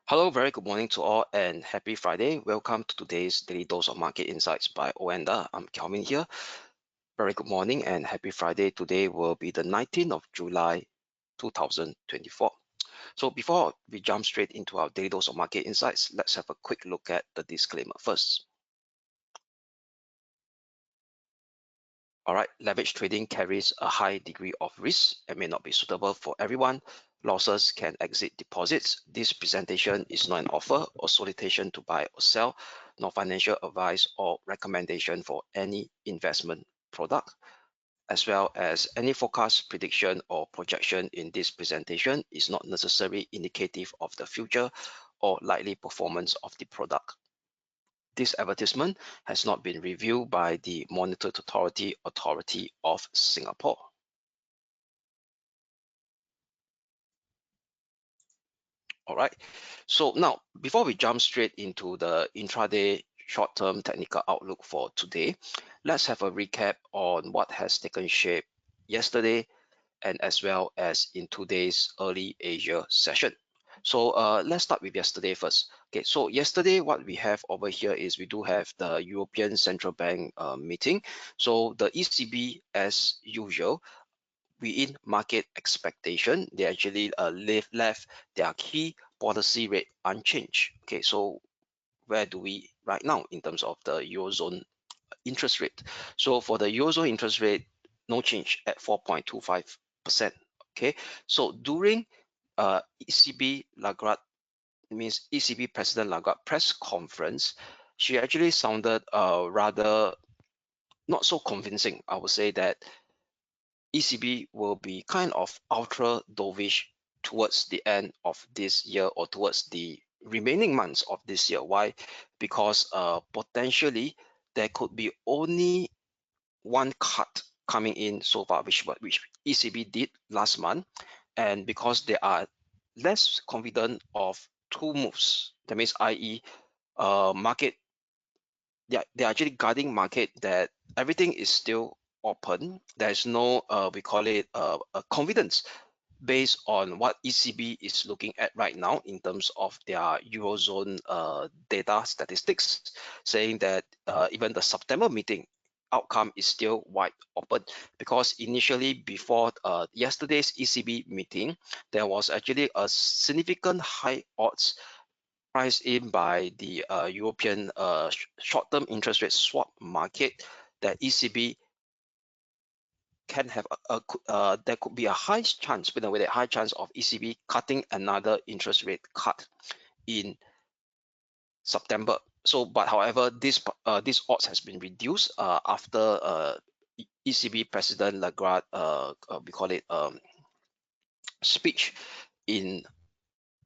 Hello, very good morning to all and happy Friday. Welcome to today's Daily Dose of Market Insights by OANDA. I'm Kelvin here. Very good morning and happy Friday. Today will be the 19th of July 2024. So before we jump straight into our Daily Dose of Market Insights, let's have a quick look at the disclaimer first. All right, leverage trading carries a high degree of risk and may not be suitable for everyone. Losses can exceed deposits. This presentation is not an offer or solicitation to buy or sell, nor financial advice or recommendation for any investment product, as well as any forecast, prediction, or projection in this presentation is not necessarily indicative of the future or likely performance of the product. This advertisement has not been reviewed by the Monetary Authority of Singapore. All right, so now before we jump straight into the intraday short-term technical outlook for today, let's have a recap on what has taken shape yesterday and as well as in today's early Asia session. So let's start with yesterday first. Okay, so yesterday what we have over here is we do have the European Central Bank meeting. So the ECB, as usual, within market expectation, they actually left their key policy rate unchanged. Okay, so where do we right now in terms of the Eurozone interest rate? So for the Eurozone interest rate, no change at 4.25%. Okay, so during ECB Lagarde, means ECB President Lagarde press conference, she actually sounded rather not so convincing. I would say that ECB will be kind of ultra dovish towards the end of this year or towards the remaining months of this year. Why? Because potentially there could be only one cut coming in so far, which ECB did last month, and because they are less confident of two moves, that means i.e. Market, they're actually guiding market that everything is still open. There's no we call it a confidence based on what ECB is looking at right now in terms of their Eurozone data statistics, saying that even the September meeting outcome is still wide open, because initially before yesterday's ECB meeting, there was actually a significant high odds priced in by the European short-term interest rate swap market that ECB can have there could be a high chance, with a high chance of ECB cutting another interest rate cut in September. So, but however, this odds has been reduced after ECB President Lagarde we call it speech in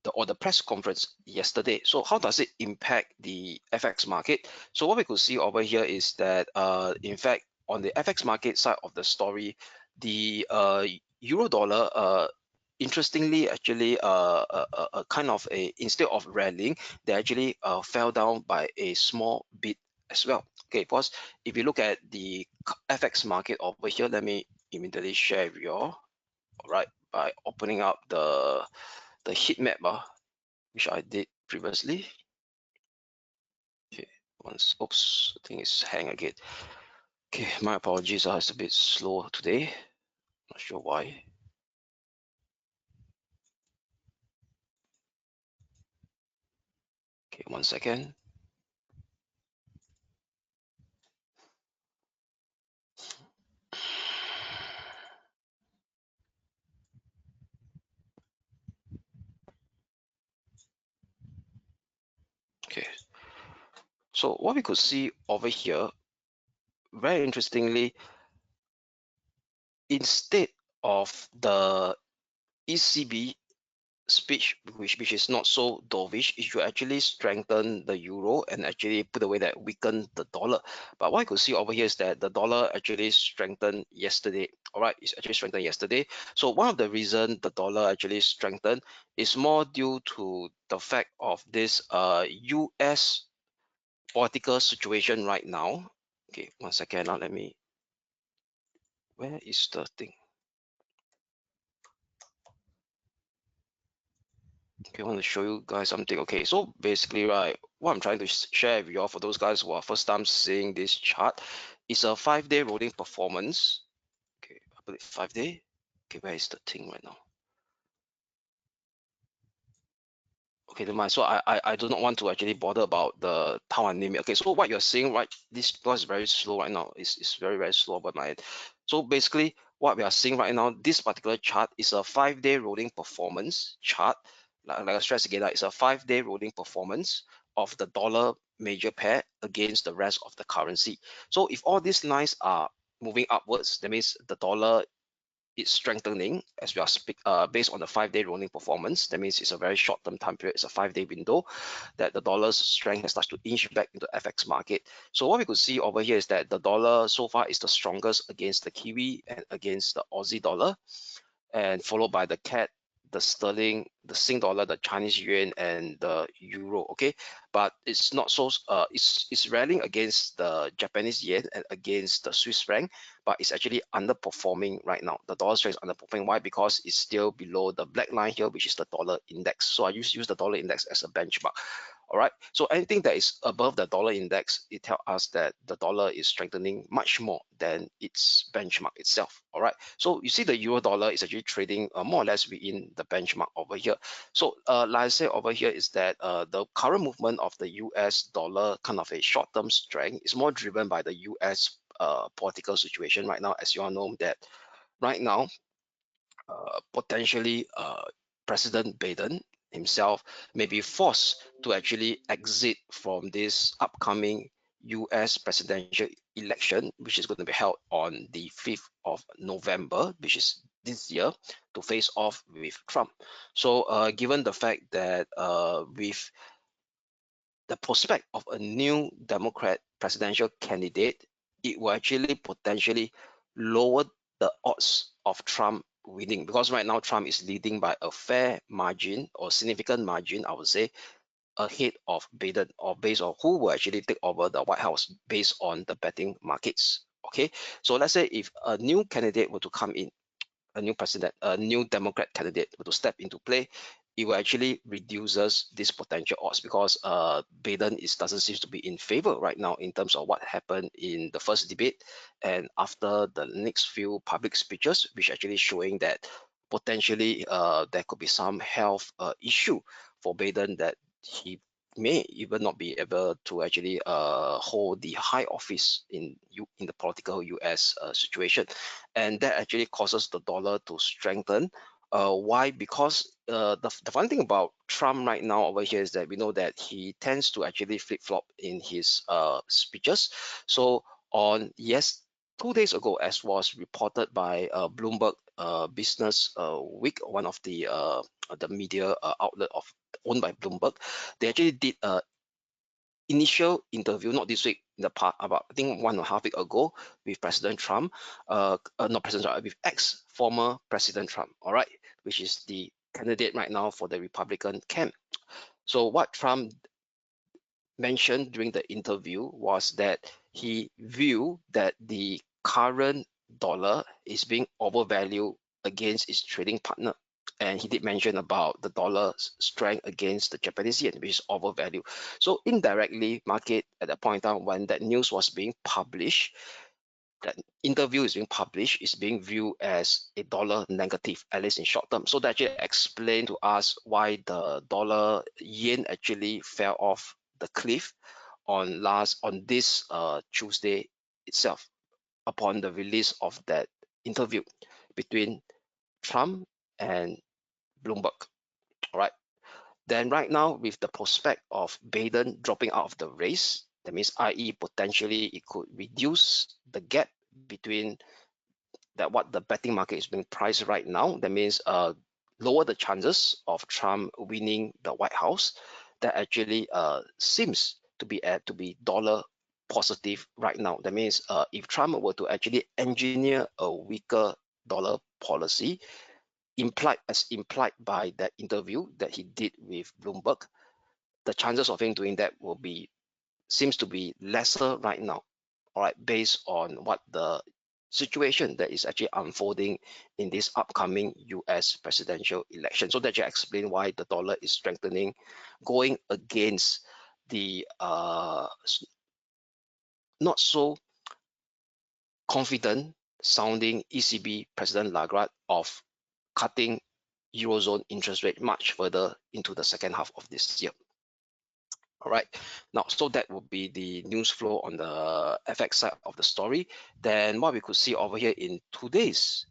the press conference yesterday. So how does it impact the FX market? So what we could see over here is that in fact on the FX market side of the story, the euro dollar interestingly actually kind of instead of rallying, they actually fell down by a small bit as well. Okay, because if you look at the FX market over here, let me immediately share with you all. All right, by opening up the heat map which I did previously. Okay, oops, I think it's hang again. Okay, my apologies, it's a bit slow today. Not sure why. Okay, 1 second. Okay, so what we could see over here, very interestingly, instead of the ECB speech, which is not so dovish, it should actually strengthen the euro and actually put away that weaken the dollar. But what I could see over here is that the dollar actually strengthened yesterday. All right, it's actually strengthened yesterday. So one of the reasons the dollar actually strengthened is more due to the fact of this US political situation right now. Okay, 1 second now, let me, where is the thing? Okay, I want to show you guys something. Okay, so basically, right, what I'm trying to share with you all for those guys who are first time seeing this chart is a 5-day rolling performance. Okay, I believe 5-day. Okay, where is the thing right now? Okay, never mind. So I do not want to actually bother about the town and name it. Okay, so what you're seeing, right, this was very slow right now. It's very, very slow by my end. So basically, what we are seeing right now, this particular chart is a 5-day rolling performance chart. Like I stress again, it's a 5-day rolling performance of the dollar major pair against the rest of the currency. So if all these lines are moving upwards, that means the dollar it's strengthening as we are based on the 5-day rolling performance. That means it's a very short-term time period. It's a 5-day window that the dollar's strength has started to inch back into FX market. So what we could see over here is that the dollar so far is the strongest against the Kiwi and against the Aussie dollar, and followed by the CAD, the sterling, the Sing dollar, the Chinese yuan, and the euro. Okay, but it's not so. It's rallying against the Japanese yen and against the Swiss franc, but it's actually underperforming right now. The dollar strength is underperforming. Why? Because it's still below the black line here, which is the dollar index. So I use the dollar index as a benchmark. All right. So anything that is above the dollar index, it tells us that the dollar is strengthening much more than its benchmark itself. All right. So you see the euro dollar is actually trading more or less within the benchmark over here. So like I said over here is that the current movement of the US dollar kind of a short-term strength is more driven by the US political situation right now. As you all know that right now, potentially President Biden himself may be forced to actually exit from this upcoming US presidential election, which is going to be held on the 5th of November, which is this year, to face off with Trump. So, given the fact that with the prospect of a new Democrat presidential candidate, it will actually potentially lower the odds of Trump winning, because right now Trump is leading by a fair margin or significant margin, I would say, ahead of Biden, or based on who will actually take over the White House based on the betting markets. Okay, so let's say if a new candidate were to come in, a new president, a new Democrat candidate to step into play, it will actually reduces this potential odds, because Biden doesn't seem to be in favor right now in terms of what happened in the first debate and after the next few public speeches, which actually showing that potentially there could be some health issue for Biden, that he may even not be able to actually hold the high office in the political US situation, and that actually causes the dollar to strengthen. Why? Because the funny thing about Trump right now over here is that we know that he tends to actually flip-flop in his speeches. So on 2 days ago, as was reported by Bloomberg Business Week, one of the media outlet of owned by Bloomberg, they actually did a initial interview, not this week, in the past, about I think 1.5 week ago, with President Trump, not President Trump, with former President Trump, all right, which is the candidate right now for the Republican camp. So what Trump mentioned during the interview was that he viewed that the current dollar is being overvalued against its trading partner. And he did mention about the dollar's strength against the Japanese yen, which is overvalued. So indirectly, market at that point in time when that news was being published, that interview is being published, is being viewed as a dollar negative, at least in short term. So that actually explained to us why the dollar yen actually fell off the cliff on this Tuesday itself, upon the release of that interview between Trump and Bloomberg. All right. Then right now, with the prospect of Biden dropping out of the race, that means, i.e., potentially it could reduce the gap between that what the betting market is being priced right now. That means lower the chances of Trump winning the White House. That actually seems to be dollar positive right now. That means if Trump were to actually engineer a weaker dollar policy, implied by that interview that he did with Bloomberg, the chances of him doing that seems to be lesser right now. All right, based on what the situation that is actually unfolding in this upcoming US presidential election. So that just explain why the dollar is strengthening, going against the not so confident sounding ECB President Lagarde of cutting Eurozone interest rate much further into the second half of this year. All right, now, so that would be the news flow on the FX side of the story. Then what we could see over here in today's,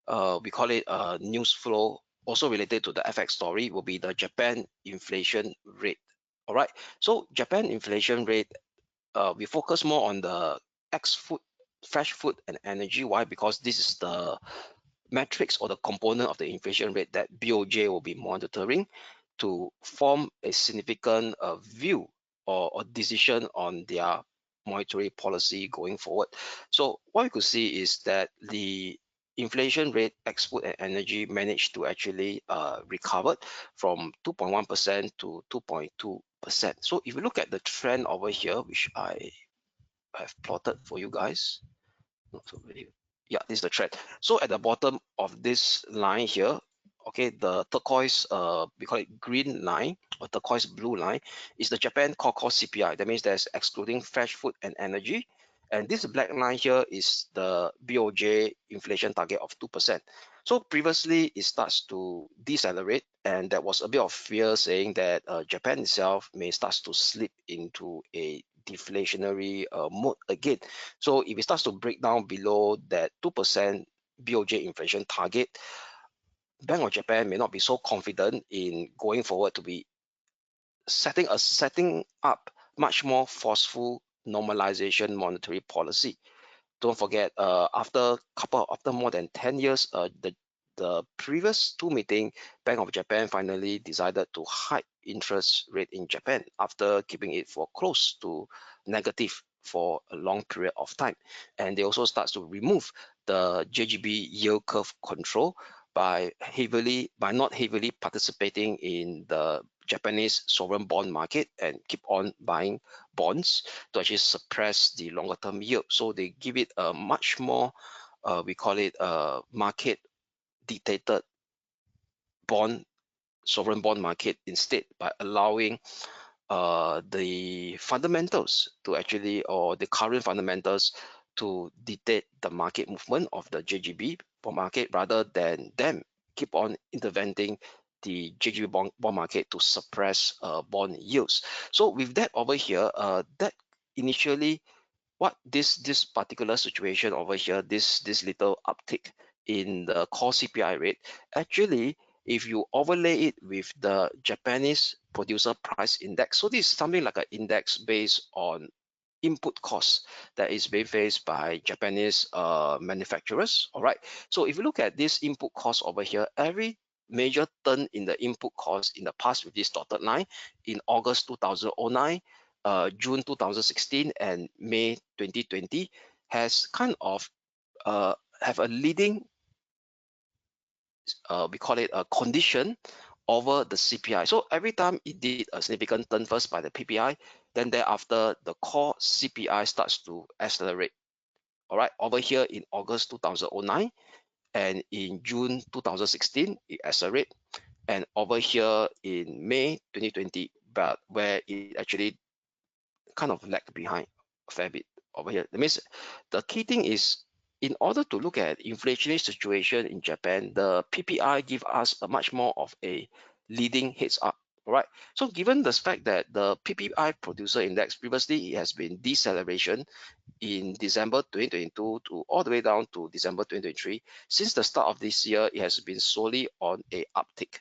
we call it news flow, also related to the FX story, will be the Japan inflation rate. All right, so Japan inflation rate, we focus more on the food, fresh food and energy. Why? Because this is the metrics or the component of the inflation rate that BOJ will be monitoring to form a significant view or decision on their monetary policy going forward. So what we could see is that the inflation rate, export and energy managed to actually recover from 2.1% to 2.2%. So if you look at the trend over here, which I have plotted for you guys, not so really. Yeah, this is the trend. So at the bottom of this line here, okay, the turquoise, we call it green line or turquoise blue line, is the Japan core CPI. That means that's excluding fresh food and energy. And this black line here is the BOJ inflation target of 2%. So previously it starts to decelerate, and there was a bit of fear saying that Japan itself may start to slip into a deflationary mode again. So if it starts to break down below that 2% BOJ inflation target, Bank of Japan may not be so confident in going forward to be setting up much more forceful normalization monetary policy. Don't forget, after more than 10 years, the previous two meeting, Bank of Japan finally decided to hike interest rate in Japan after keeping it for close to negative for a long period of time. And they also start to remove the JGB yield curve control by not heavily participating in the Japanese sovereign bond market and keep on buying bonds to actually suppress the longer term yield. So they give it a much more, we call it a market dictated bond, sovereign bond market instead, by allowing the fundamentals to actually, or the current fundamentals to dictate the market movement of the JGB bond market rather than them keep on intervening the JGB bond market to suppress bond yields. So with that over here, that initially what this particular situation over here, this little uptick in the core CPI rate, actually, if you overlay it with the Japanese producer price index, so this is something like an index based on input costs that is being faced by Japanese manufacturers. All right, so if you look at this input cost over here, every major turn in the input cost in the past with this dotted line in August 2009, June 2016, and May 2020 has kind of have a leading, we call it a condition over the CPI. So every time it did a significant turn first by the PPI, then thereafter the core CPI starts to accelerate. All right, over here in August 2009 and in June 2016, it accelerate, and over here in May 2020, but where it actually kind of lag behind a fair bit over here. That means the key thing is, in order to look at inflationary situation in Japan, the PPI give us a much more of a leading heads up. All right. So given the fact that the PPI producer index previously it has been deceleration in December 2022 to all the way down to December 2023, since the start of this year, it has been solely on a uptick.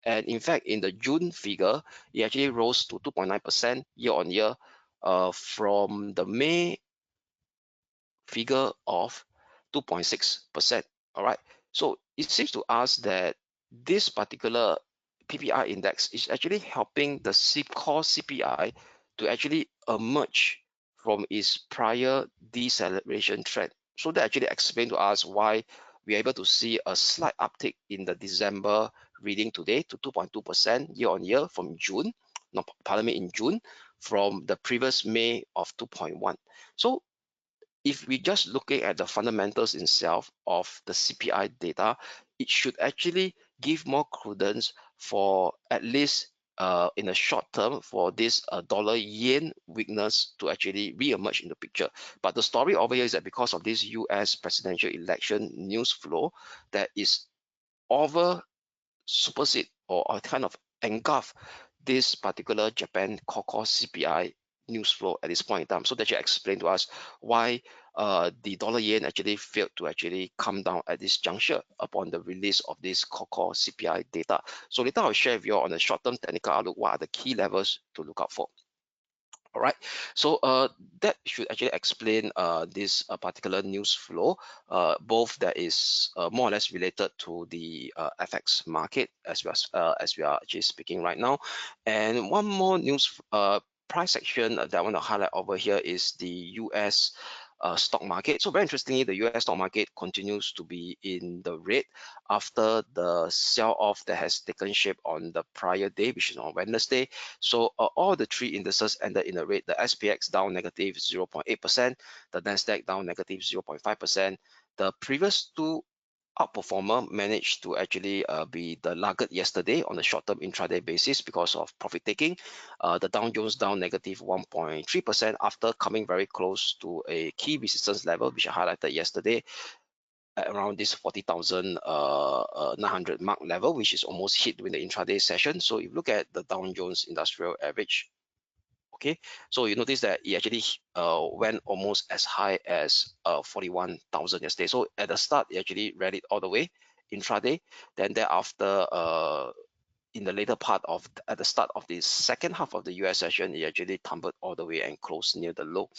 And in fact, in the June figure, it actually rose to 2.9% year on year from the May figure of 2.6%. All right. So it seems to us that this particular PPI index is actually helping the core CPI to actually emerge from its prior deceleration trend. So that actually explains to us why we're able to see a slight uptick in the December reading today to 2.2% year on year from June, no, pardon me, in June, from the previous May of 2.1. So if we just looking at the fundamentals itself of the CPI data, it should actually give more credence for at least in the short term for this dollar yen weakness to actually re-emerge in the picture. But the story over here is that because of this US presidential election news flow that is over supersede or kind of engulf this particular Japan core CPI news flow at this point in time. So that you explain to us why the dollar yen actually failed to actually come down at this juncture upon the release of this core CPI data. So later I'll share with you on the short-term technical outlook what are the key levels to look out for. All right, so that should actually explain this particular news flow, both that is more or less related to the FX market as we are actually speaking right now. And one more news price section that I want to highlight over here is the US stock market. So very interestingly, the US stock market continues to be in the red after the sell-off that has taken shape on the prior day, which is on Wednesday. So all the three indices ended in the red. The SPX down negative 0.8%, the Nasdaq down negative 0.5%. The previous two outperformer managed to actually be the laggard yesterday on the short-term intraday basis because of profit taking. The Dow Jones down negative 1.3% after coming very close to a key resistance level, which I highlighted yesterday at around this 40,900 mark level, which is almost hit during the intraday session. So if you look at the Dow Jones Industrial Average, okay, so you notice that it actually went almost as high as 41,000 yesterday. So at the start, it actually rallied all the way intraday. Then thereafter, in the later part of at the start of the second half of the US session, it actually tumbled all the way and closed near the low.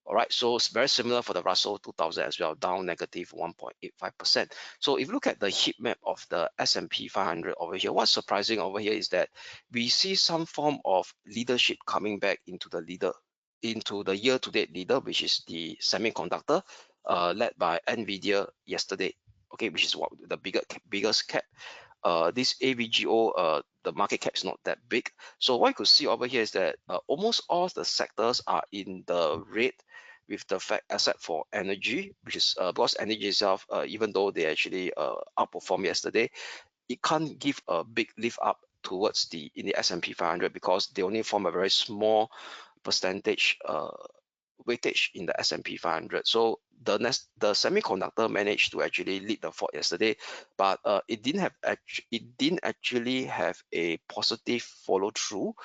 All right, so it's very similar for the Russell 2000 as well, down negative 1.85%. So if you look at the heat map of the S&P 500 over here, what's surprising over here is that we see some form of leadership coming back into the year-to-date leader, which is the semiconductor, led by NVIDIA yesterday. Okay, which is what the biggest cap. This AVGO, the market cap is not that big. So what you could see over here is that almost all the sectors are in the red, with the fact except for energy, which is because energy itself, even though they actually outperformed yesterday, it can't give a big lift up towards in the S&P 500 because they only form a very small percentage weightage in the S&P 500. So the semiconductor managed to actually lead the fort yesterday, but it didn't actually have a positive follow through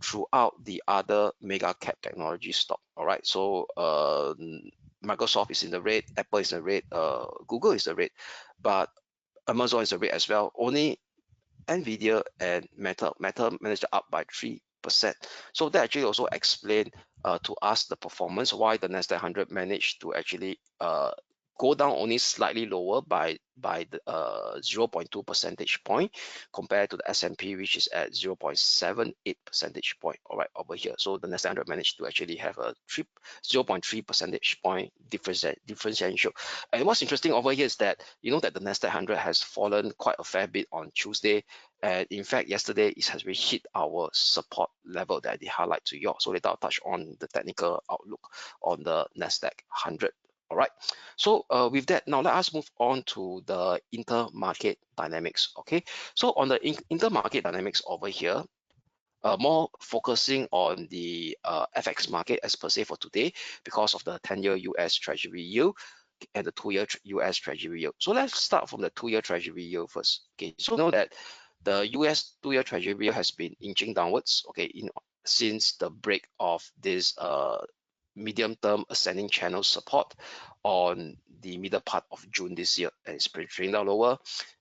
throughout the other mega cap technology stock. All right, so Microsoft is in the red, Apple is in the red, Google is in the red, but Amazon is in the red as well. Only NVIDIA and Meta managed up by 3%. So that actually also explained to us the performance, why the Nasdaq 100 managed to actually go down only slightly lower by the 0.2 percentage point compared to the S&P, which is at 0.78 percentage point. All right, over here. So the Nasdaq 100 managed to actually have a 0.3 percentage point differential. And what's interesting over here is that you know that the Nasdaq 100 has fallen quite a fair bit on Tuesday. And in fact, yesterday it has really hit our support level that I did highlight to you all. So later I'll touch on the technical outlook on the Nasdaq 100. All right. So with that, now let us move on to the intermarket dynamics. Okay. So on the intermarket dynamics over here, more focusing on the FX market as per se for today because of the 10-year US Treasury yield and the 2-year US Treasury yield. So let's start from the 2-year Treasury yield first. Okay, so know that the US 2-year Treasury yield has been inching downwards. Okay, since the break of this medium-term ascending channel support on the middle part of June this year, and it's been trading down lower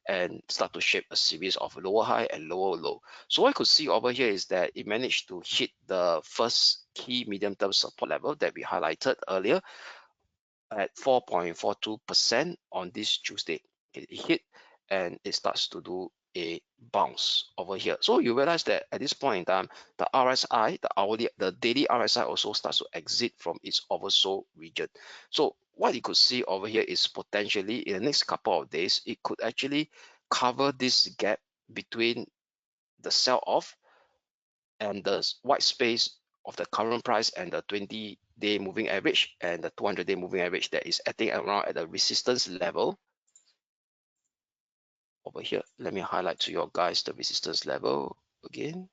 and start to shape a series of lower high and lower low. So what I could see over here is that it managed to hit the first key medium-term support level that we highlighted earlier at 4.42% on this Tuesday. It hit and it starts to do a bounce over here. So you realize that at this point in time, the RSI, the daily RSI also starts to exit from its oversold region. So what you could see over here is potentially in the next couple of days, it could actually cover this gap between the sell-off and the white space of the current price and the 20 day moving average and the 200-day moving average that is acting around at the resistance level over here. Let me highlight to you guys the resistance level again.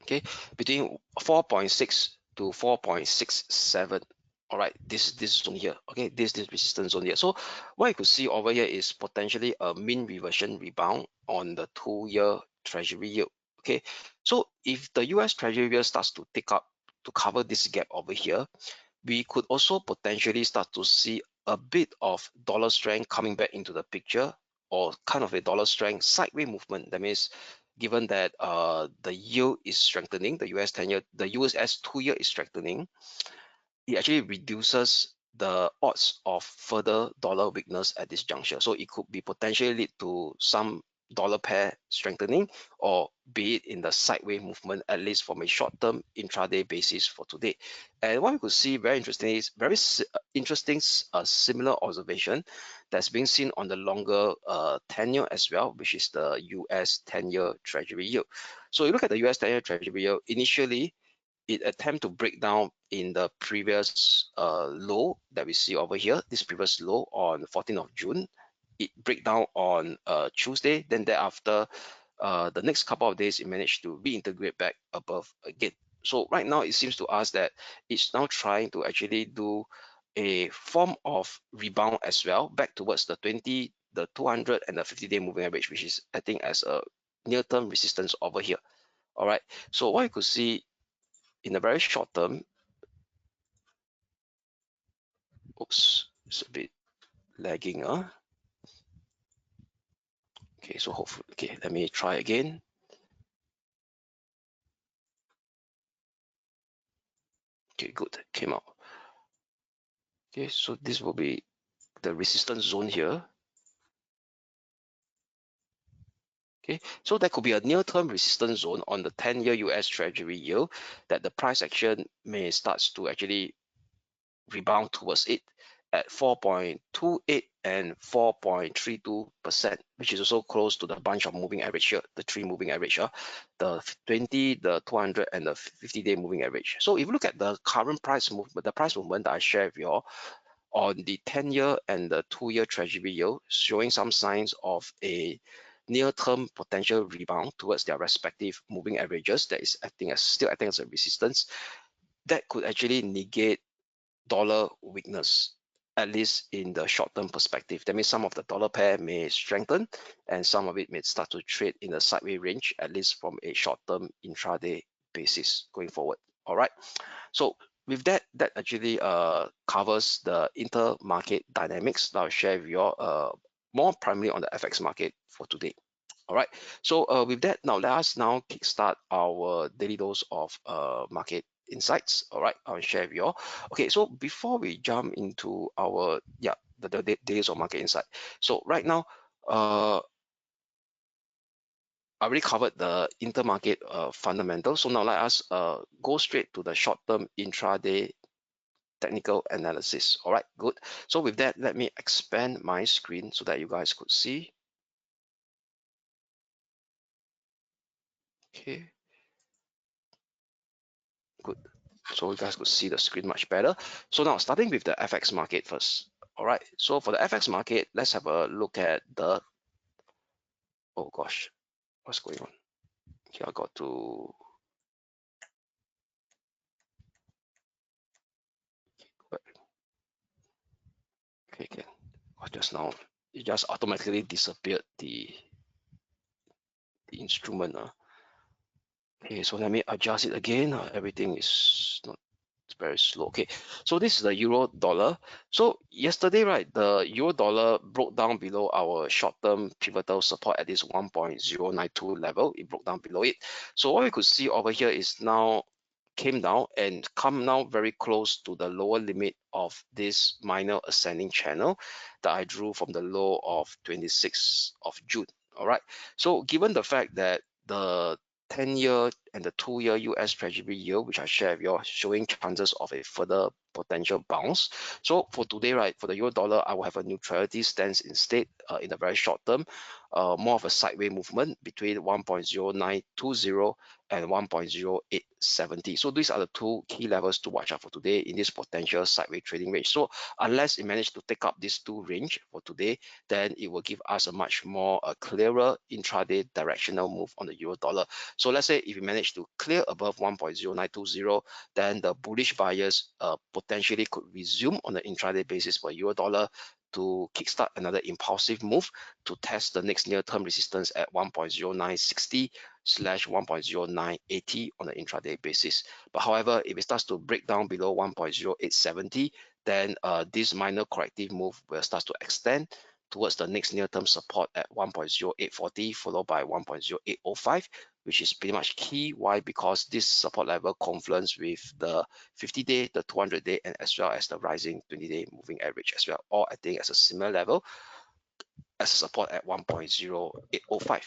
Okay, between 4.6 to 4.67. All right, this zone here. Okay, this resistance zone here. So what you could see over here is potentially a mean reversion rebound on the 2-year treasury yield. Okay, so if the US treasury yield starts to take up to cover this gap over here, we could also potentially start to see a bit of dollar strength coming back into the picture, or kind of a dollar strength sideways movement. That means given that the yield is strengthening, the US 10-year, the USS 2-year is strengthening, it actually reduces the odds of further dollar weakness at this juncture. So it could be potentially lead to some dollar pair strengthening, or be it in the sideways movement, at least from a short-term intraday basis for today. And what we could see very interesting is very interesting similar observation that's being seen on the longer tenure as well, which is the US 10-year treasury yield. So you look at the US 10-year treasury yield, initially it attempt to break down in the previous low that we see over here, this previous low on 14th of June. It break down on Tuesday, then thereafter the next couple of days it managed to reintegrate back above again. So right now it seems to us that it's now trying to actually do a form of rebound as well back towards the 20, the 200 and the 50-day moving average, which is acting as a near-term resistance over here. All right, so what you could see in the very short term, oops, it's a bit lagging. Okay, so hopefully, okay, let me try again. Okay, good, came out. Okay, so this will be the resistance zone here. Okay, so that could be a near-term resistance zone on the 10-year US Treasury yield that the price action may start to actually rebound towards it at 4.28 and 4.32%, which is also close to the bunch of moving average here, the 3 moving average here, the 20, the 200, and the 50-day moving average. So if you look at the current price movement, the price movement that I shared with you all on the 10-year and the 2-year treasury yield, showing some signs of a near-term potential rebound towards their respective moving averages that is still acting as a resistance, that could actually negate dollar weakness, at least in the short-term perspective. That means some of the dollar pair may strengthen and some of it may start to trade in a sideways range, at least from a short-term intraday basis going forward. All right, so with that, that actually covers the intermarket dynamics that I'll share with you all, more primarily on the FX market for today. All right, so with that, now let us now kickstart our daily dose of market insights. All right, I'll share with you all. Okay, so before we jump into our the days of market insight, so right now I already covered the intermarket fundamentals. So now let us go straight to the short-term intraday technical analysis. All right, good. So with that, let me expand my screen so that you guys could see. Okay, good. So you guys could see the screen much better. So now starting with the FX market first. All right, so for the FX market, let's have a look at the, oh gosh, what's going on? Okay, I got to, okay, just now, it just automatically disappeared the instrument. Okay, so let me adjust it again. Everything is not, it's very slow. Okay, so this is the euro dollar. So yesterday, right, the euro dollar broke down below our short-term pivotal support at this 1.092 level. It broke down below it. So what we could see over here is now came down and come now very close to the lower limit of this minor ascending channel that I drew from the low of 26th of June. All right, so given the fact that the 10-year and the 2-year US Treasury yield, which I share with you, showing chances of a further potential bounce. So for today, right, for the euro dollar, I will have a neutrality stance instead in the very short term, more of a sideways movement between 1.0920 and 1.0870. So these are the two key levels to watch out for today in this potential sideways trading range. So unless it managed to take up these two range for today, then it will give us a much more clearer intraday directional move on the euro dollar. So let's say if you manage to clear above 1.0920, then the bullish buyers potentially could resume on the intraday basis for euro dollar to kickstart another impulsive move to test the next near-term resistance at 1.0960 / 1.0980 on the intraday basis. But however, if it starts to break down below 1.0870, then this minor corrective move will start to extend towards the next near-term support at 1.0840, followed by 1.0805, which is pretty much key. Why? Because this support level confluence with the 50-day, the 200-day, and as well as the rising 20-day moving average as well, all acting as a similar level as support at 1.0805.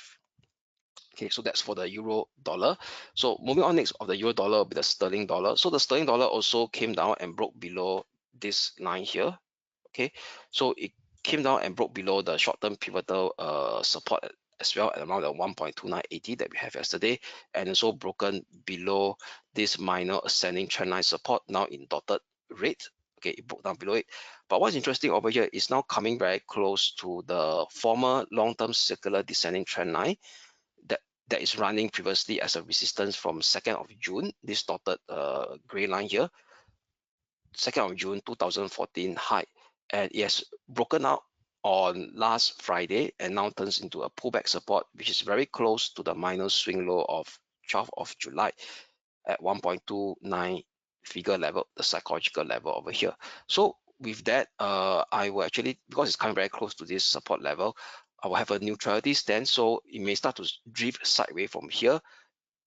Okay, so that's for the euro dollar. So moving on next of the euro dollar will be the sterling dollar. So the sterling dollar also came down and broke below this line here. Okay, so it came down and broke below the short-term pivotal support as well at around the 1.2980 that we have yesterday, and also broken below this minor ascending trendline support now in dotted red. Okay, it broke down below it. But what's interesting over here is now coming very close to the former long-term circular descending trend line that is running previously as a resistance from 2nd of June, this dotted gray line here, 2nd of June 2014 high, and it has broken out on last Friday and now turns into a pullback support, which is very close to the minor swing low of 12th of July at 1.29 figure level, the psychological level over here. So with that, I will actually, because it's coming very close to this support level, I will have a neutrality stance, so it may start to drift sideways from here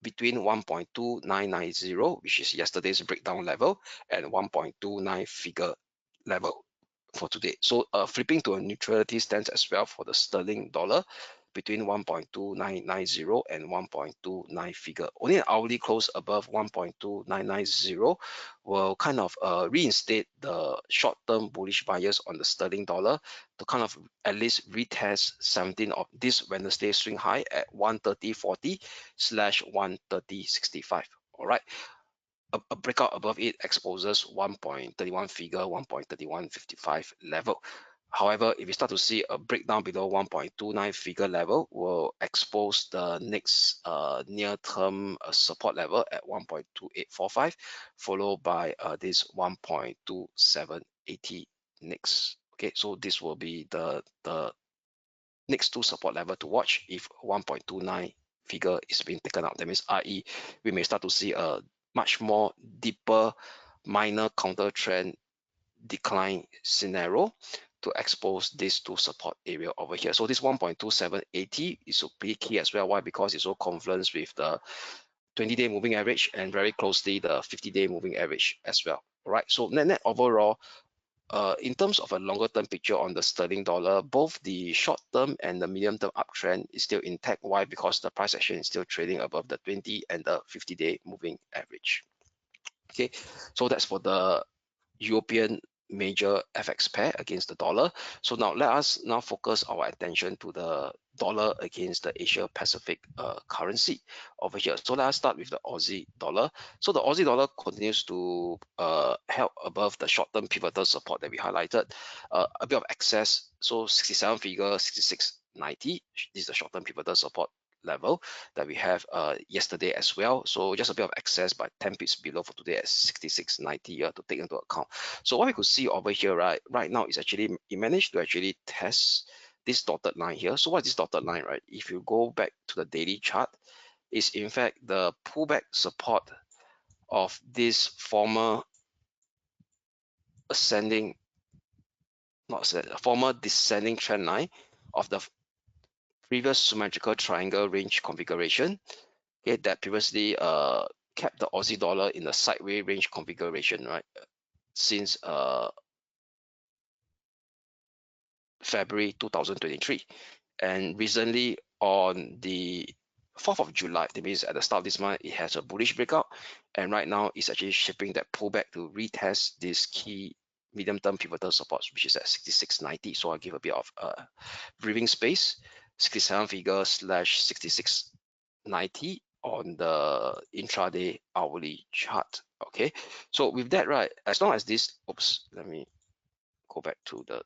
between 1.2990, which is yesterday's breakdown level, and 1.29 figure level for today. So flipping to a neutrality stance as well for the sterling dollar between 1.2990 and 1.29 figure. Only an hourly close above 1.2990 will kind of reinstate the short-term bullish buyers on the sterling dollar to kind of at least retest 17 of this Wednesday swing high at 130.40 / 130.65. All right. A breakout above it exposes 1.31 figure, 1.3155 level. However, if we start to see a breakdown below 1.29 figure level, will expose the next near-term support level at 1.2845, followed by this 1.2780 next. Okay, so this will be the next two support level to watch if 1.29 figure is being taken out. That means, i.e., we may start to see a much more deeper minor counter trend decline scenario to expose these two support area over here. So this 1.2780 is pretty key as well. Why? Because it's so confluence with the 20-day moving average and very closely the 50-day moving average as well. All right. So net overall, in terms of a longer term picture on the sterling dollar, both the short term and the medium term uptrend is still intact. Why? Because the price action is still trading above the 20 and the 50-day moving average. Okay, so that's for the European major FX pair against the dollar. So now let us now focus our attention to the dollar against the Asia Pacific currency over here. So let us start with the Aussie dollar. So the Aussie dollar continues to help above the short-term pivotal support that we highlighted. A bit of excess, so 67 figure, 66.90. This is the short-term pivotal support level that we have yesterday as well. So just a bit of excess by 10 pips below for today at 66.90 to take into account. So what we could see over here right now is actually it managed to actually test this dotted line here. So what's this dotted line, right? If you go back to the daily chart, is in fact the pullback support of this former ascending, former descending trend line of the previous symmetrical triangle range configuration, okay, that previously kept the Aussie dollar in the sideways range configuration, right, since February 2023. And recently on the 4th of July, that means at the start of this month, it has a bullish breakout, and right now it's actually shaping that pullback to retest this key medium-term pivotal support, which is at 66.90. So I'll give a bit of breathing space, 67 figure slash 66.90 on the intraday hourly chart. Okay, so with that, right, as long as this, oops, let me go back to the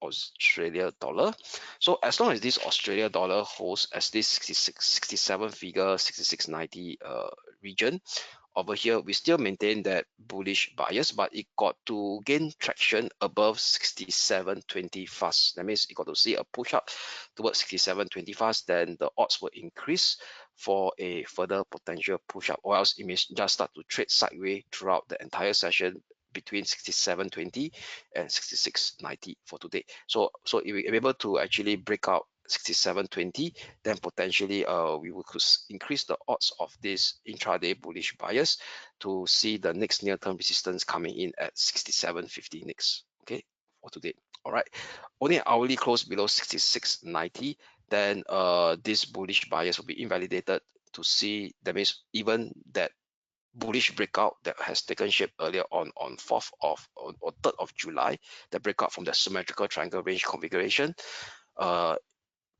Australia dollar. So as long as this Australia dollar holds as this 67 figure 66.90 region over here, we still maintain that bullish bias, but it got to gain traction above 67.20 fast. That means it got to see a push up towards 67.20 fast, then the odds will increase for a further potential push up, or else it may just start to trade sideways throughout the entire session between 67.20 and 66.90 for today. So if we're able to actually break out 67.20, then potentially we will increase the odds of this intraday bullish bias to see the next near-term resistance coming in at 67.50 next. Okay, for today. All right, only an hourly close below 66.90, then this bullish bias will be invalidated to see. That means even that bullish breakout that has taken shape earlier on 4th of or 3rd of July, the breakout from the symmetrical triangle range configuration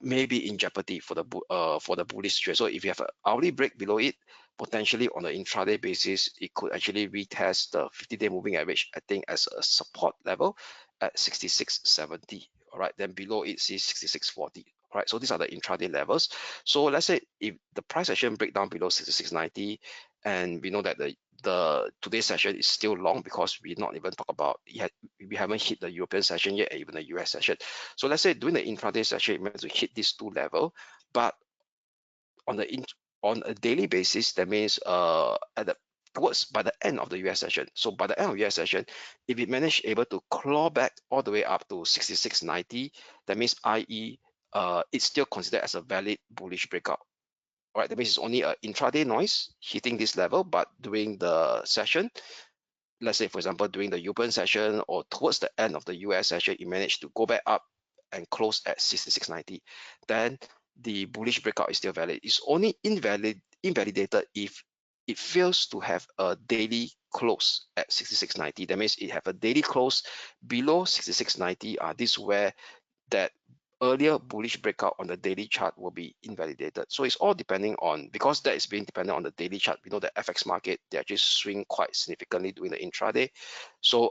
may be in jeopardy for the bullish trade. So if you have an hourly break below it, potentially on the intraday basis, it could actually retest the 50-day moving average, I think, as a support level at 66.70. All right, then below it sees 66.40. All right, so these are the intraday levels. So let's say if the price action break down below 66.90, and we know that the today's session is still long because we not even talk about yet, we haven't hit the European session yet, even the US session. So let's say during the intraday session, it meant to hit these two levels, but on a daily basis, that means towards by the end of the US session. So by the end of US session, if it managed able to claw back all the way up to 66.90, that means i.e. It's still considered as a valid bullish breakout. All right, that means it's only an intraday noise hitting this level, but during the session, let's say for example during the European session or towards the end of the US session, it managed to go back up and close at 66.90, then the bullish breakout is still valid. It's only invalidated if it fails to have a daily close at 66.90. That means it have a daily close below 66.90. This is where that earlier bullish breakout on the daily chart will be invalidated. So it's all depending on, because that is being dependent on the daily chart. We know the FX market, they actually swing quite significantly during the intraday. So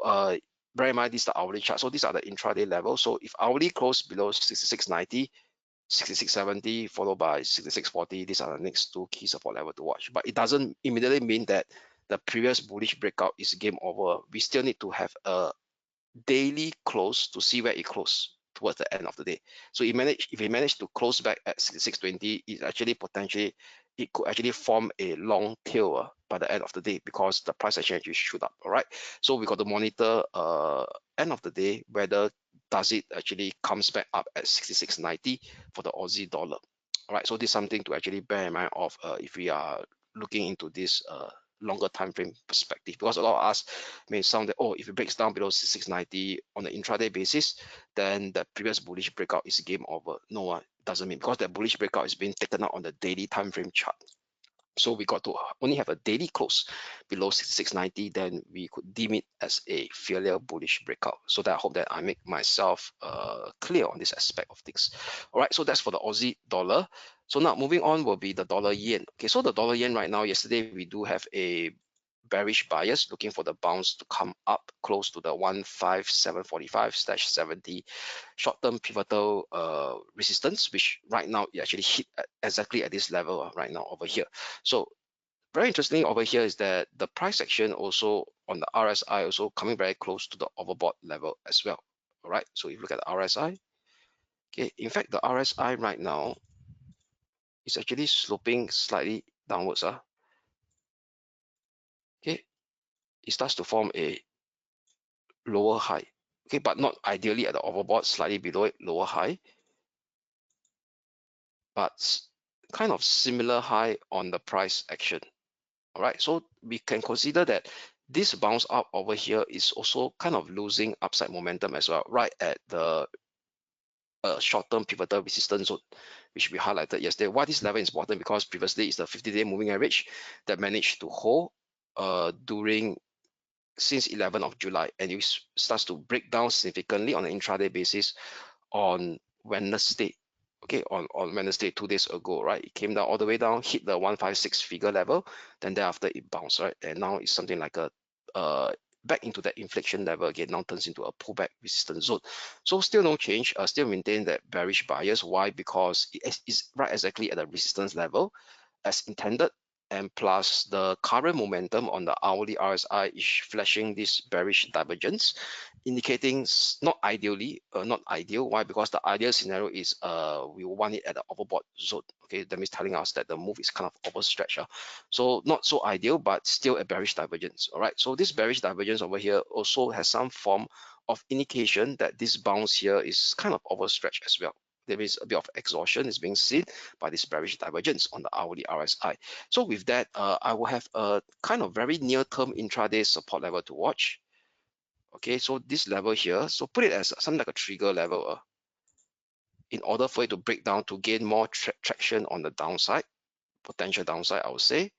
bear in mind, this is the hourly chart. So these are the intraday levels. So if hourly close below 66.90, 66.70 followed by 66.40, these are the next two key support level to watch. But it doesn't immediately mean that the previous bullish breakout is game over. We still need to have a daily close to see where it closed towards the end of the day. So if it managed to close back at 66.20, it actually potentially, it could actually form a long tail by the end of the day because the price actually shoot up. All right, so we got to monitor end of the day whether does it actually comes back up at 66.90 for the Aussie dollar. All right, so this is something to actually bear in mind of if we are looking into this longer time frame perspective, because a lot of us may sound that, oh, if it breaks down below 690 on the intraday basis, then the previous bullish breakout is game over. No, it doesn't mean, because that bullish breakout is being taken out on the daily time frame chart. So we got to only have a daily close below 66.90, then we could deem it as a failure bullish breakout. So that I hope that I make myself clear on this aspect of things. All right, so that's for the Aussie dollar. So now moving on will be the dollar yen. Okay, so the dollar yen right now, yesterday we do have a bearish bias looking for the bounce to come up close to the 15745/70 short-term pivotal resistance, which right now it actually hit exactly at this level right now over here. So very interesting over here is that the price action also on the RSI also coming very close to the overbought level as well. All right, so if you look at the RSI, okay, in fact the RSI right now is actually sloping slightly downwards. Okay, it starts to form a lower high, okay, but not ideally at the overbought, slightly below it, lower high, but kind of similar high on the price action. All right, so we can consider that this bounce up over here is also kind of losing upside momentum as well, right at the a short-term pivotal resistance zone, which we highlighted yesterday. Why this level is important? Because previously it's the 50-day moving average that managed to hold during since 11th of July, and it starts to break down significantly on an intraday basis on Wednesday. Okay, on Wednesday, 2 days ago, right? It came down all the way down, hit the 156 figure level, then thereafter it bounced, right? And now it's something like a back into that inflection level again, now turns into a pullback resistance zone. So still no change, still maintain that bearish bias. Why? Because it is right exactly at the resistance level as intended, and plus the current momentum on the hourly RSI is flashing this bearish divergence, indicating not ideal. Why? Because the ideal scenario is we want it at the overbought zone. Okay, that means telling us that the move is kind of overstretched. So not so ideal, but still a bearish divergence. All right, so this bearish divergence over here also has some form of indication that this bounce here is kind of overstretched as well. There is a bit of exhaustion is being seen by this bearish divergence on the hourly RSI. So with that, I will have a kind of very near-term intraday support level to watch. Okay, so this level here, so put it as something like a trigger level in order for it to break down to gain more traction on the downside, potential downside, I would say.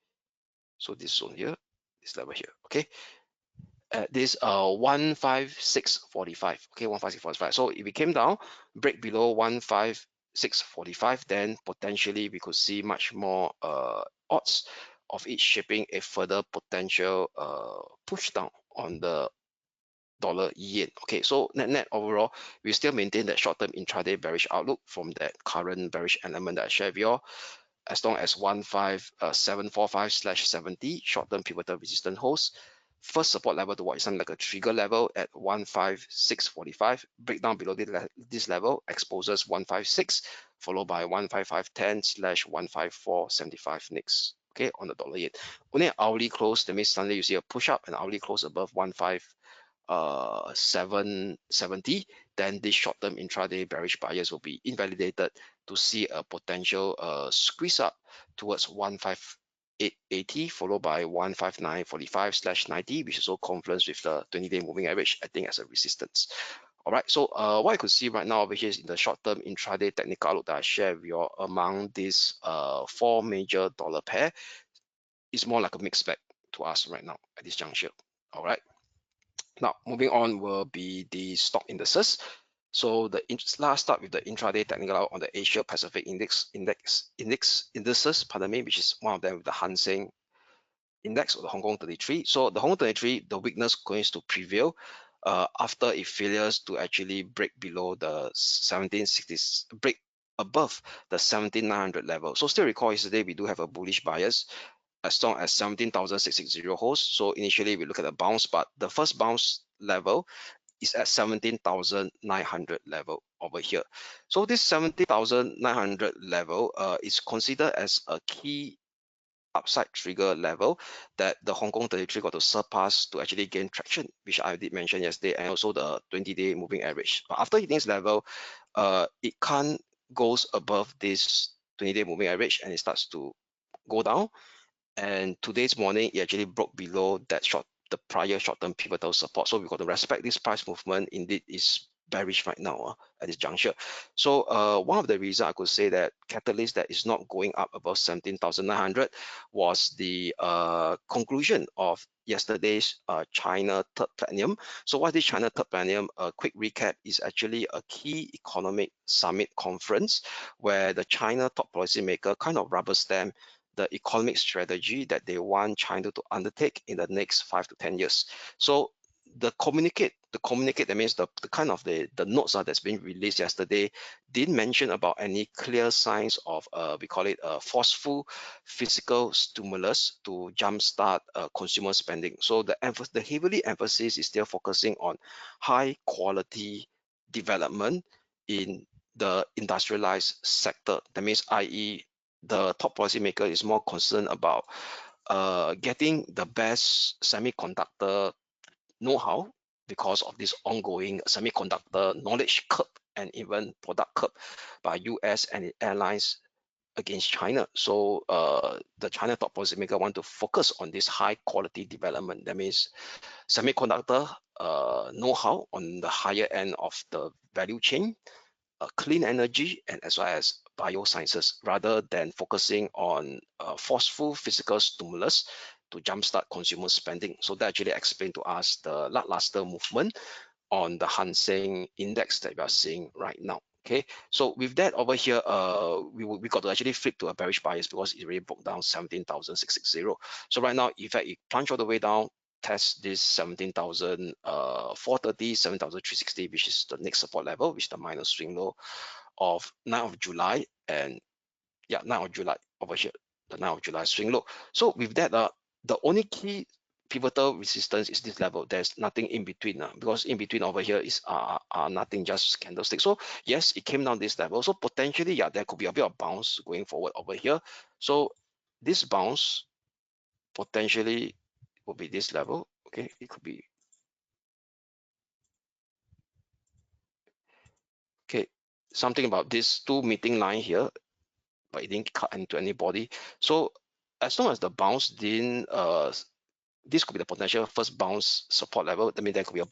So this zone here, this level here, okay. At this 156.45, okay, 156.45. So if it came down, break below 156.45, then potentially we could see much more odds of it shaping a further potential push down on the dollar yen. Okay, so net overall, we still maintain that short-term intraday bearish outlook from that current bearish element that I shared with you all, as long as 15745/70 short-term pivotal resistance holds. First support level to watch is something like a trigger level at 156.45. Breakdown below this level exposes 156, followed by 15510/154.75 next. Okay, on the dollar yen. Only an hourly close, that means suddenly you see a push up, an hourly close above 770, then this short-term intraday bearish bias will be invalidated to see a potential squeeze up towards 158.80, followed by 159.45/90, which is also confluence with the 20-day moving average, I think, as a resistance. All right, so what I could see right now over here is in the short-term intraday technical outlook that I share with you all, among these four major dollar pair, is more like a mixed bag to us right now at this juncture. All right. Now, moving on will be the stock indices. So last start with the intraday technical on the Asia Pacific indices, pardon me, which is one of them with the Hang Seng Index or the Hong Kong 33. So the Hong Kong 33, the weakness going to prevail after it fails to actually break below the 1760s, break above the 17,900 level. So still recall yesterday we do have a bullish bias as long as 17,660 holds. So initially we look at the bounce, but the first bounce level is at 17,900 level over here. So this 17,900 level is considered as a key upside trigger level that the Hong Kong 33 got to surpass to actually gain traction, which I did mention yesterday, and also the 20-day moving average. But after hitting this level, it can't goes above this 20-day moving average, and it starts to go down. And today's morning, it actually broke below that the prior short-term pivotal support. So we got to respect this price movement. Indeed, is bearish right now at this juncture. So one of the reasons I could say that catalyst that is not going up above 17,900 was the conclusion of yesterday's China Third Plenum. So what is China Third Plenum? A quick recap is actually a key economic summit conference where the China top policymaker kind of rubber stamp the economic strategy that they want China to undertake in the next 5 to 10 years. So the communicate, that means the kind of the notes that's been released yesterday didn't mention about any clear signs of we call it a forceful fiscal stimulus to jumpstart consumer spending. So the heavily emphasis is still focusing on high quality development in the industrialized sector. That means, i.e., the top policymaker is more concerned about getting the best semiconductor know-how because of this ongoing semiconductor knowledge curve and even product curve by US and airlines against China. So the China top policymaker want to focus on this high quality development. That means semiconductor know-how on the higher end of the value chain, clean energy and as well as biosciences, rather than focusing on forceful physical stimulus to jumpstart consumer spending. So that actually explained to us the lackluster movement on the Hang Seng index that we are seeing right now. Okay, so with that over here, we got to actually flip to a bearish bias because it really broke down 17,660. So right now, in fact, it plunged all the way down, test this 17,430, 17,360, which is the next support level, which is the minor swing low of 9th of July, and yeah, 9th of July over here, the 9th of July swing low. So with that, the only key pivotal resistance is this level. There's nothing in between, because in between over here is nothing, just candlestick. So yes, it came down this level. So potentially, yeah, there could be a bit of bounce going forward over here. So this bounce potentially will be this level. Okay, it could be okay. Something about this two meeting line here, but it didn't cut into anybody. So as long as the bounce didn't this could be the potential first bounce support level. I mean, there could be a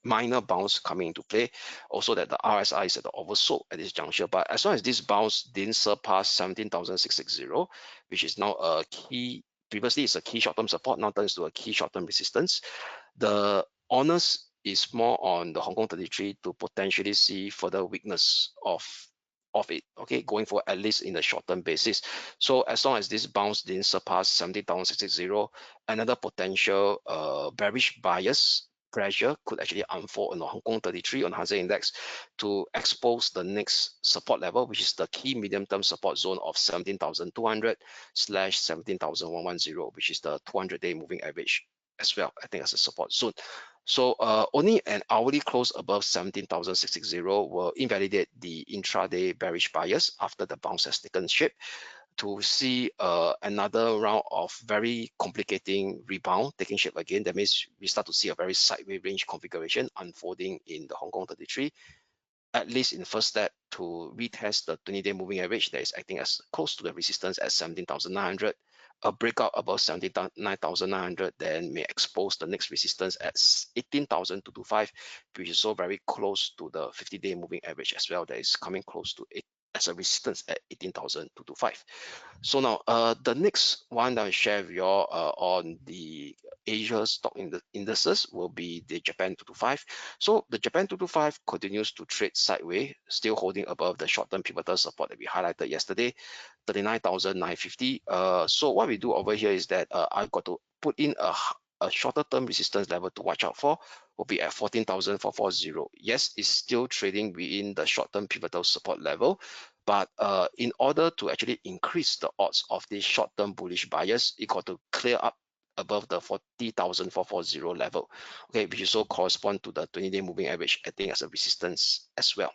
minor bounce coming into play. Also, that the RSI is at the oversold at this juncture. But as long as this bounce didn't surpass 17,660, which is now a key, previously it's a key short-term support, now turns to a key short-term resistance. The honest is more on the Hong Kong 33 to potentially see further weakness of it, okay, going for at least in the short-term basis. So as long as this bounce didn't surpass 17,660, another potential bearish bias pressure could actually unfold on the Hong Kong 33 on Hang Seng Index to expose the next support level, which is the key medium-term support zone of 17,200 slash 17,110, which is the 200-day moving average as well, I think, as a support zone. So only an hourly close above 17,660 will invalidate the intraday bearish bias after the bounce has taken shape to see another round of very complicating rebound taking shape again. That means we start to see a very sideways range configuration unfolding in the Hong Kong 33, at least in the first step to retest the 20-day moving average that is acting as close to the resistance at 17,900. A breakout above 79,900 then may expose the next resistance at 18,225, which is so very close to the 50-day moving average as well. That is coming close to it as a resistance at 18,225. So now the next one that I share with you all on the Asia stock indices will be the Japan 225. So the Japan 225 continues to trade sideways, still holding above the short-term pivotal support that we highlighted yesterday, 39,950. So what we do over here is that I've got to put in a shorter term resistance level to watch out for, will be at 14,440. Yes, it's still trading within the short-term pivotal support level, but in order to actually increase the odds of this short-term bullish bias, it got to clear up above the 40,440 level, okay, which also correspond to the 20-day moving average acting as a resistance as well.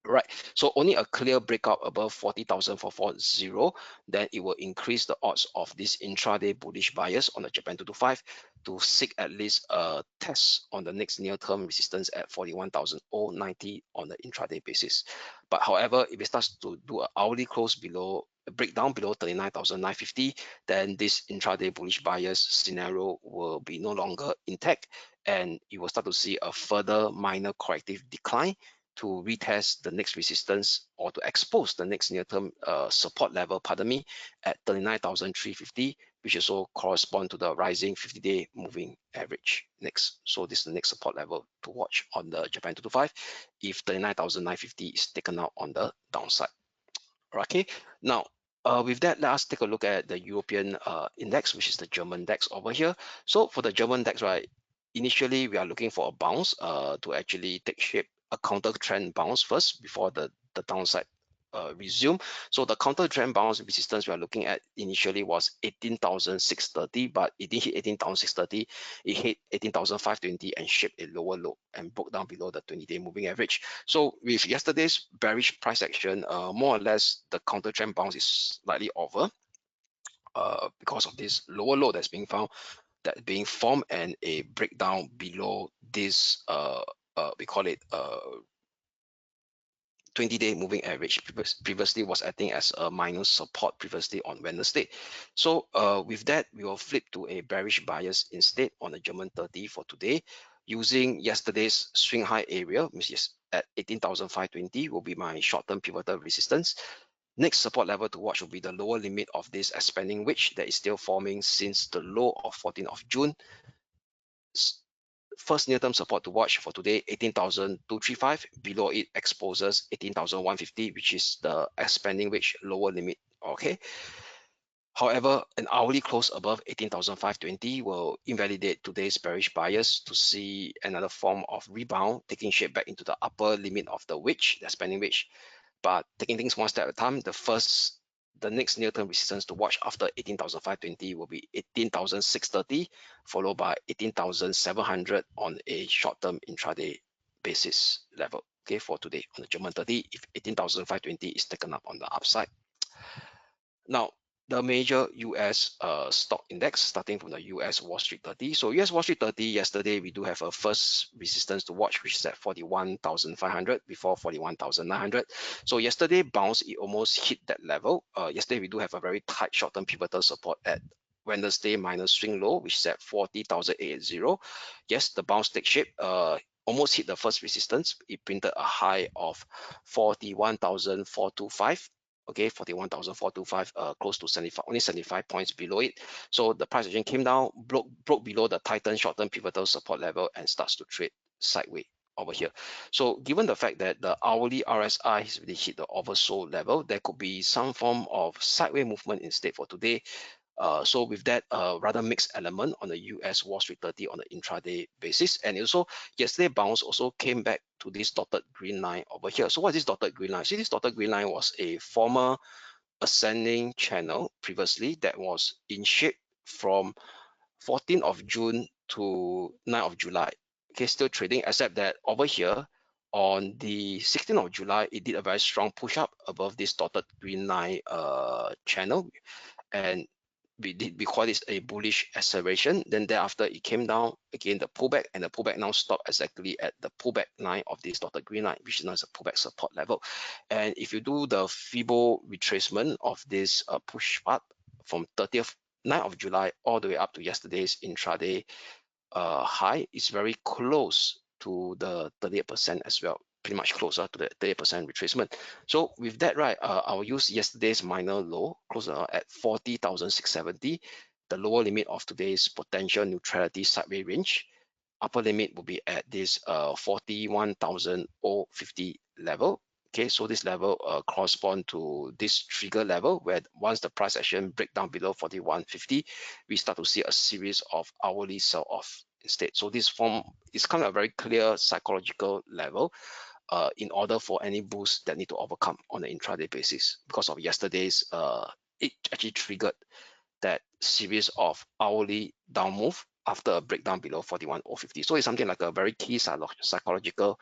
Right, so only a clear breakout above 40,440, then it will increase the odds of this intraday bullish bias on the Japan 225 to seek at least a test on the next near-term resistance at 41,090 on the intraday basis. But however, if it starts to do an hourly close below, a breakdown below 39,950, then this intraday bullish bias scenario will be no longer intact, and you will start to see a further minor corrective decline to retest the next resistance or to expose the next near-term support level, pardon me, at 39,350, which also correspond to the rising 50-day moving average next. So this is the next support level to watch on the Japan 225 if 39,950 is taken out on the downside. Okay, now with that, let us take a look at the European index, which is the German DAX over here. So for the German DAX, right, initially we are looking for a bounce to actually take shape, a counter trend bounce first before the downside resume. So the counter trend bounce resistance we are looking at initially was 18,630, but it didn't hit 18,630. It hit 18,520 and shaped a lower low and broke down below the 20-day moving average. So with yesterday's bearish price action, more or less the counter trend bounce is slightly over because of this lower low that's being found, that being formed, and a breakdown below this we call it 20-day moving average. Previously was acting as a minor support previously on Wednesday. So with that, we will flip to a bearish bias instead on the German 30 for today, using yesterday's swing high area, which is at 18,520, will be my short-term pivotal resistance. Next support level to watch will be the lower limit of this expanding wedge that is still forming since the low of 14th of June. First near-term support to watch for today, 18,235. Below it exposes 18,150, which is the expanding wedge lower limit. Okay. However, an hourly close above 18,520 will invalidate today's bearish bias to see another form of rebound taking shape back into the upper limit of the wedge, the expanding wedge. But taking things one step at a time, the next near-term resistance to watch after 18,520 will be 18,630, followed by 18,700 on a short-term intraday basis level. Okay, for today on the German 30, if 18,520 is taken up on the upside. Now, the major US stock index, starting from the US Wall Street 30. So US Wall Street 30, yesterday we do have a first resistance to watch, which is at 41,500 before 41,900. So yesterday bounce, it almost hit that level. Yesterday we do have a very tight short-term pivotal support at Wednesday minus swing low, which is at 40,880. Yes, the bounce takes shape. Almost hit the first resistance. It printed a high of 41,425. Okay, 41,425, close to 75, only 75 points below it. So the price action came down, broke below the tightened short-term pivotal support level and starts to trade sideways over here. So given the fact that the hourly RSI has really hit the oversold level, there could be some form of sideways movement instead for today. So with that, rather mixed element on the US Wall Street 30 on the intraday basis. And also yesterday bounce also came back to this dotted green line over here. So what is this dotted green line? See, this dotted green line was a former ascending channel previously that was in shape from 14th of June to 9th of July. Okay, still trading, except that over here on the 16th of July, it did a very strong push up above this dotted green line channel. And we call this a bullish acceleration. Then thereafter it came down again, the pullback, and the pullback now stopped exactly at the pullback line of this dotted green line, which is now a pullback support level. And if you do the Fibo retracement of this push up from 9th of July all the way up to yesterday's intraday high, is very close to the 38% as well, pretty much closer to the 30% retracement. So with that, right, I'll use yesterday's minor low, closer at 40,670, the lower limit of today's potential neutrality sideways range. Upper limit will be at this 41,050 level. Okay, so this level correspond to this trigger level where once the price action break down below 41.50, we start to see a series of hourly sell-off instead. So this form is kind of a very clear psychological level in order for any boost that need to overcome on an intraday basis. Because of yesterday's, it actually triggered that series of hourly down move after a breakdown below 41.050. So it's something like a very key psychological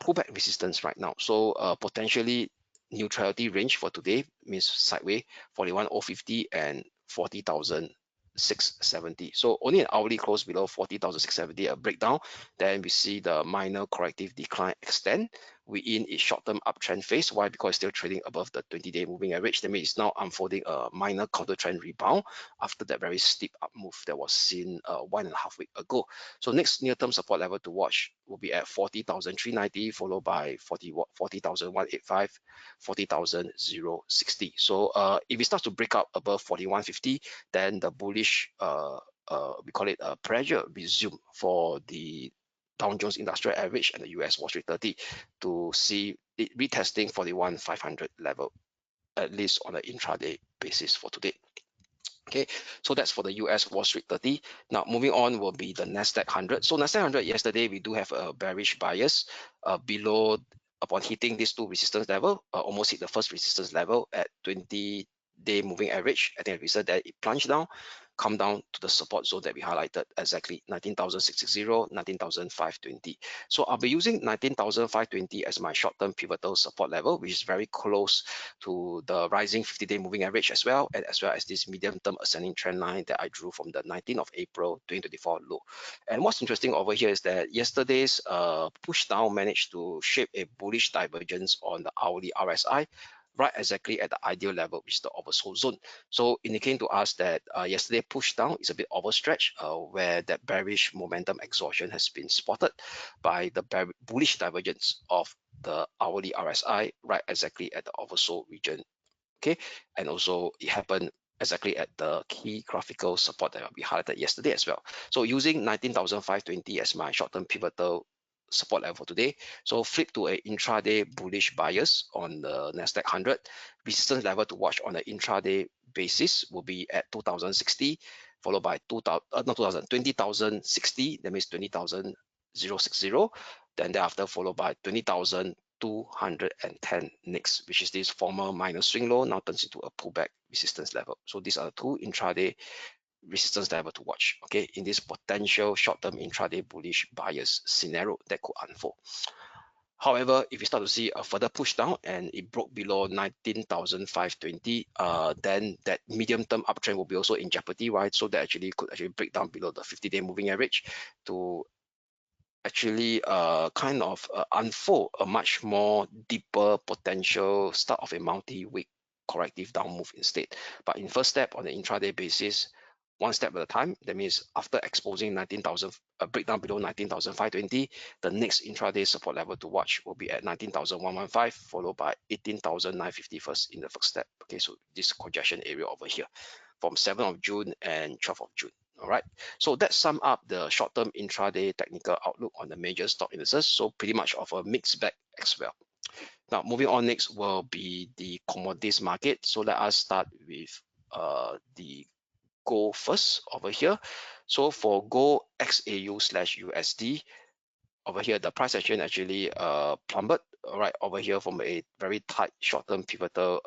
pullback resistance right now. So potentially neutrality range for today means sideways 41.050 and 40,670. So only an hourly close below 40,670, a breakdown, then we see the minor corrective decline extend within its short-term uptrend phase. Why? Because it's still trading above the 20-day moving average. That means it's now unfolding a minor counter trend rebound after that very steep up move that was seen 1.5 weeks ago. So next near-term support level to watch will be at 40,390, followed by 40,185, 40,060. So if it starts to break out above 41.50, then the bullish we call it a pressure resume for the Dow Jones Industrial Average and the US Wall Street 30 to see it retesting 41,500 level, at least on an intraday basis for today. Okay, so that's for the US Wall Street 30. Now moving on will be the Nasdaq 100. So Nasdaq 100 yesterday we do have a bearish bias below, upon hitting these two resistance level, almost hit the first resistance level at 20-day moving average. I think we said that it plunged down, come down to the support zone that we highlighted, exactly 19,660, 19,520. So I'll be using 19,520 as my short-term pivotal support level, which is very close to the rising 50-day moving average as well, and as well as this medium-term ascending trend line that I drew from the 19th of April 2024 low. And what's interesting over here is that yesterday's push down managed to shape a bullish divergence on the hourly RSI, right exactly at the ideal level, which is the oversold zone. So indicating to us that yesterday push down is a bit overstretched, where that bearish momentum exhaustion has been spotted by the bullish divergence of the hourly RSI right exactly at the oversold region. Okay, and also it happened exactly at the key graphical support that we highlighted yesterday as well. So using 19,520 as my short-term pivotal support level today, so flip to a intraday bullish bias on the Nasdaq 100. Resistance level to watch on the intraday basis will be at 2060, followed by 20,060. That means 20,060. Then thereafter followed by 20,210 next, which is this former minor swing low now turns into a pullback resistance level. So these are the two intraday resistance level to watch, okay, in this potential short-term intraday bullish bias scenario that could unfold. However, if we start to see a further push down and it broke below 19,520, then that medium-term uptrend will be also in jeopardy, right? So that could actually break down below the 50-day moving average to actually kind of unfold a much more deeper potential start of a multi-week corrective down move instead. But in first step on the intraday basis, one step at a time. That means after exposing 19,000, a breakdown below 19,520, the next intraday support level to watch will be at 19,115, followed by 18,950 first in the first step. Okay, so this congestion area over here from 7th of June and 12th of June. All right, so that sum up the short-term intraday technical outlook on the major stock indices. So pretty much of a mixed bag as well. Now, moving on next will be the commodities market. So let us start with the gold first over here. So for gold XAU/USD, over here the price action actually plummeted right over here from a very tight short-term pivotal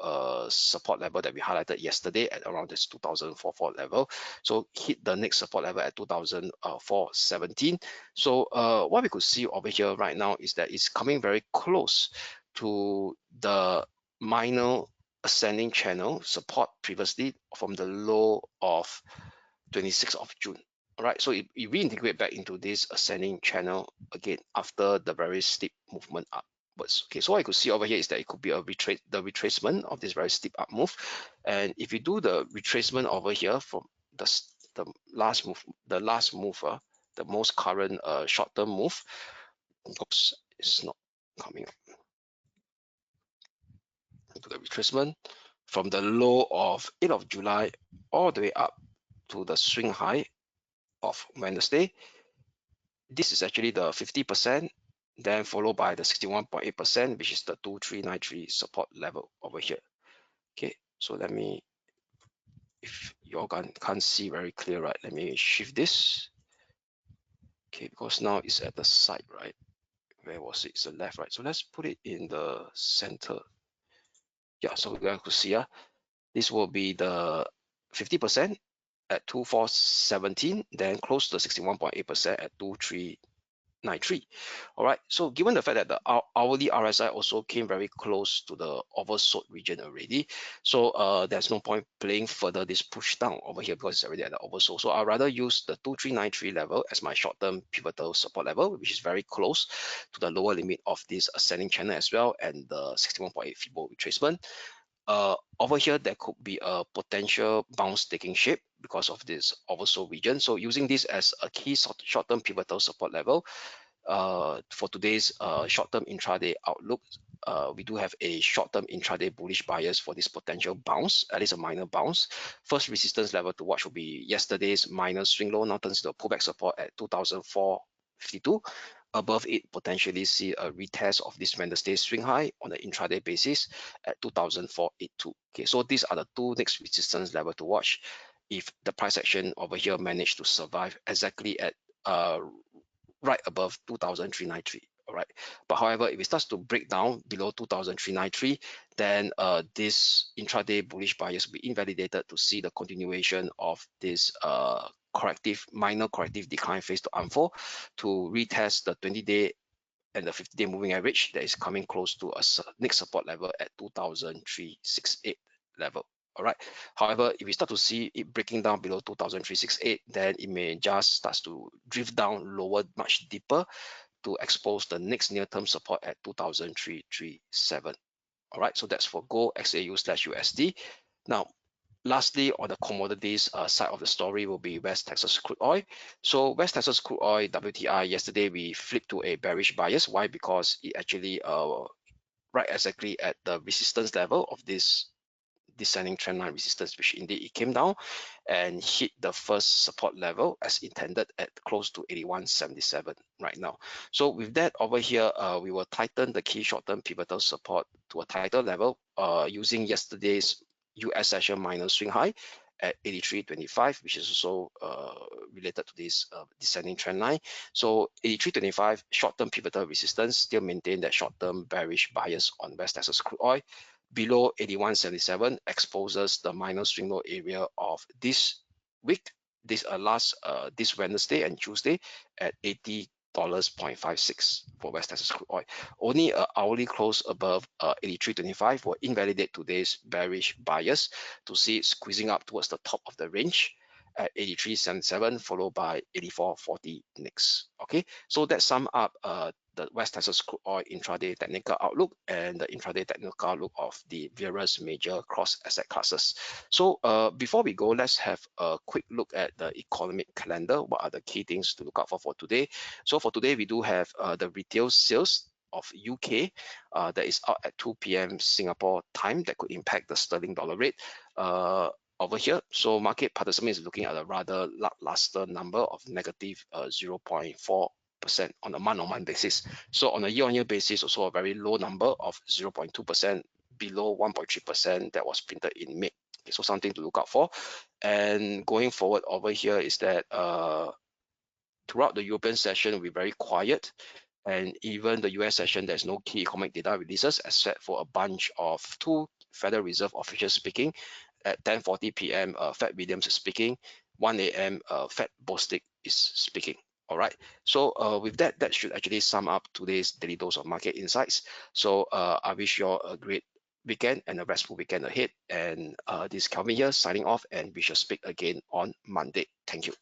support level that we highlighted yesterday at around this 2044 level. So hit the next support level at 2004.17. So what we could see over here right now is that it's coming very close to the minor ascending channel support previously from the low of 26th of June. All right, so it reintegrate back into this ascending channel again after the very steep movement upwards. Okay, so what I could see over here is that it could be a retracement of this very steep up move. And if you do the retracement over here from the last mover, the most current short-term move, oops, it's not coming up. To the retracement from the low of 8th of July all the way up to the swing high of Wednesday. This is actually the 50%, then followed by the 61.8%, which is the 2393 support level over here. Okay, so let me, if you all can't see very clear, right, let me shift this. Okay, because now it's at the side, right? Where was it? It's the left, right? So let's put it in the center. Yeah, so we could see this will be the 50% at 2417, then close to 61.8% at 2393. All right, so given the fact that the hourly RSI also came very close to the oversold region already, so there's no point playing further this push down over here because it's already at the oversold. So I'd rather use the 2393 level as my short-term pivotal support level, which is very close to the lower limit of this ascending channel as well, and the 61.8 Fibo retracement. Over here, there could be a potential bounce taking shape because of this oversold region. So using this as a key short-term pivotal support level, for today's short-term intraday outlook, we do have a short-term intraday bullish bias for this potential bounce, at least a minor bounce. First resistance level to watch will be yesterday's minor swing low, now turns to a pullback support at 2004.52. Above it, potentially see a retest of this Wednesday swing high on the intraday basis at 2004.82. Okay, so these are the two next resistance level to watch if the price action over here managed to survive exactly at right above 2393. All right, but however, if it starts to break down below 2393, then this intraday bullish bias will be invalidated to see the continuation of this minor corrective decline phase to unfold, to retest the 20-day and the 50-day moving average that is coming close to a next support level at 2368 level. All right, however, if we start to see it breaking down below 2368, then it may just starts to drift down lower much deeper to expose the next near-term support at 2337. All right, so that's for gold, XAU/USD. Now, lastly, on the commodities side of the story will be West Texas crude oil. So West Texas crude oil, WTI, yesterday we flipped to a bearish bias. Why? Because it actually right exactly at the resistance level of this descending trend line resistance, which indeed it came down and hit the first support level as intended at close to 81.77 right now. So with that over here, we will tighten the key short-term pivotal support to a tighter level using yesterday's US session minor swing high at 83.25, which is also related to this descending trend line. So 83.25 short-term pivotal resistance still maintain that short-term bearish bias on West Texas crude oil. Below 81.77 exposes the minor swing low area of this week, this Wednesday and Tuesday at $80.56 for West Texas crude oil. Only an hourly close above 83.25 will invalidate today's bearish bias to see it squeezing up towards the top of the range at 83.77, followed by 84.40 next. Okay, so that sum up the West Texas crude oil intraday technical outlook and the intraday technical outlook of the various major cross asset classes. So before we go, let's have a quick look at the economic calendar. What are the key things to look out for today? So for today, we do have the retail sales of UK that is out at 2 p.m. Singapore time that could impact the sterling dollar rate over here. So market participants is looking at a rather lackluster number of negative 0.4% on a month-on-month basis. So on a year-on-year basis, also a very low number of 0.2%, below 1.3% that was printed in May. Okay, so something to look out for. And going forward over here is that throughout the European session will be very quiet, and even the US session, there's no key economic data releases except for a bunch of two Federal Reserve officials speaking. At 10:40 p.m., Fed Williams is speaking. 1 a.m., Fed Bostic is speaking. All right. So with that, that should actually sum up today's daily dose of market insights. So I wish you all a great weekend and a restful weekend ahead. And this is Kelvin here signing off, and we shall speak again on Monday. Thank you.